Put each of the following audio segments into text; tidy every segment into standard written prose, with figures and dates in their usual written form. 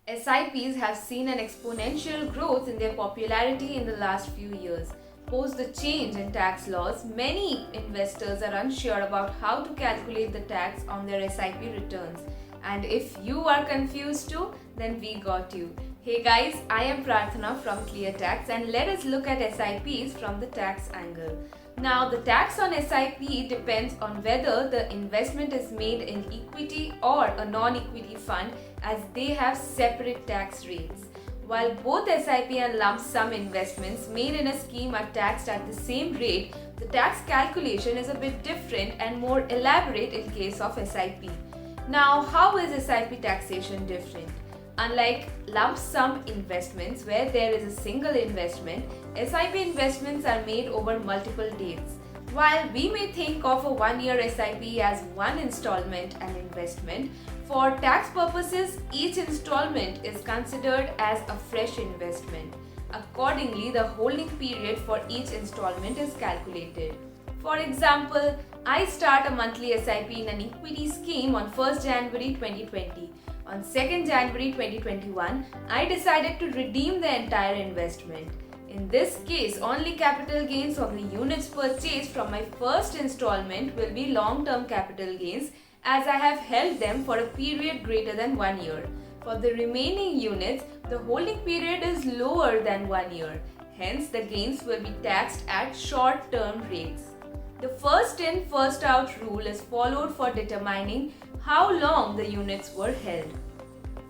SIPs have seen an exponential growth in their popularity in the last few years. Post the change in tax laws, many investors are unsure about how to calculate the tax on their SIP returns. And if you are confused too, then we got you. Hey guys, I am Prarthana from Clear Tax and let us look at SIPs from the tax angle. Now, the tax on SIP depends on whether the investment is made in equity or a non-equity fund, as they have separate tax rates. While both SIP and lump sum investments made in a scheme are taxed at the same rate, the tax calculation is a bit different and more elaborate in case of SIP. Now, how is SIP taxation different? Unlike lump sum investments where there is a single investment, SIP investments are made over multiple dates. While we may think of a 1-year SIP as one installment and investment, for tax purposes, each installment is considered as a fresh investment. Accordingly, the holding period for each installment is calculated. For example, I start a monthly SIP in an equity scheme on 1st January 2020. On 2nd January 2021, I decided to redeem the entire investment. In this case, only capital gains on the units purchased from my first installment will be long-term capital gains, as I have held them for a period greater than 1 year. For the remaining units, the holding period is lower than 1 year. Hence, the gains will be taxed at short-term rates. The first in, first out rule is followed for determining how long the units were held.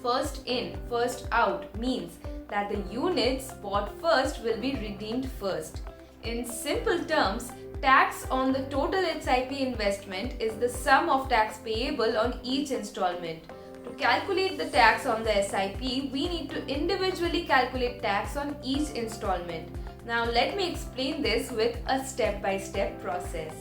First in, first out means that the units bought first will be redeemed first. In simple terms, tax on the total SIP investment is the sum of tax payable on each installment. To calculate the tax on the SIP, we need to individually calculate tax on each installment. Now let me explain this with a step-by-step process.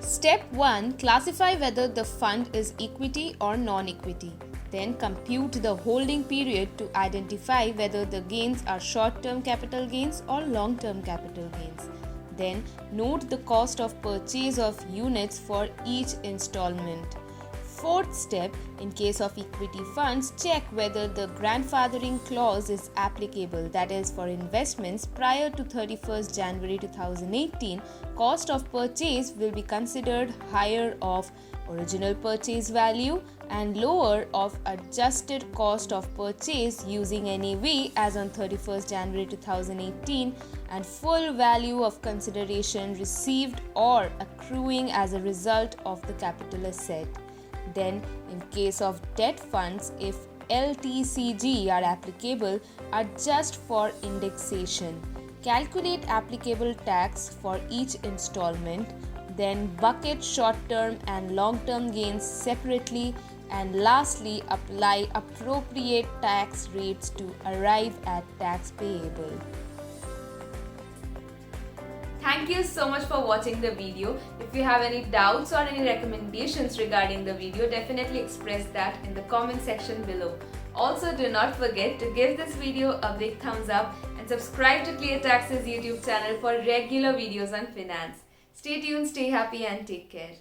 Step 1. Classify whether the fund is equity or non-equity. Then compute the holding period to identify whether the gains are short-term capital gains or long-term capital gains. Then note the cost of purchase of units for each installment. Fourth step, in case of equity funds, check whether the grandfathering clause is applicable, that is, for investments prior to 31st January 2018, cost of purchase will be considered higher of original purchase value and lower of adjusted cost of purchase using NAV as on 31st January 2018 and full value of consideration received or accruing as a result of the capital asset. Then, in case of debt funds, if LTCG are applicable, adjust for indexation. Calculate applicable tax for each installment, then bucket short-term and long-term gains separately, and lastly, apply appropriate tax rates to arrive at tax payable. Thank you so much for watching the video. If you have any doubts or any recommendations regarding the video, definitely express that in the comment section below. Also, do not forget to give this video a big thumbs up and subscribe to Clear Tax's YouTube channel for regular videos on finance. Stay tuned, stay happy and take care.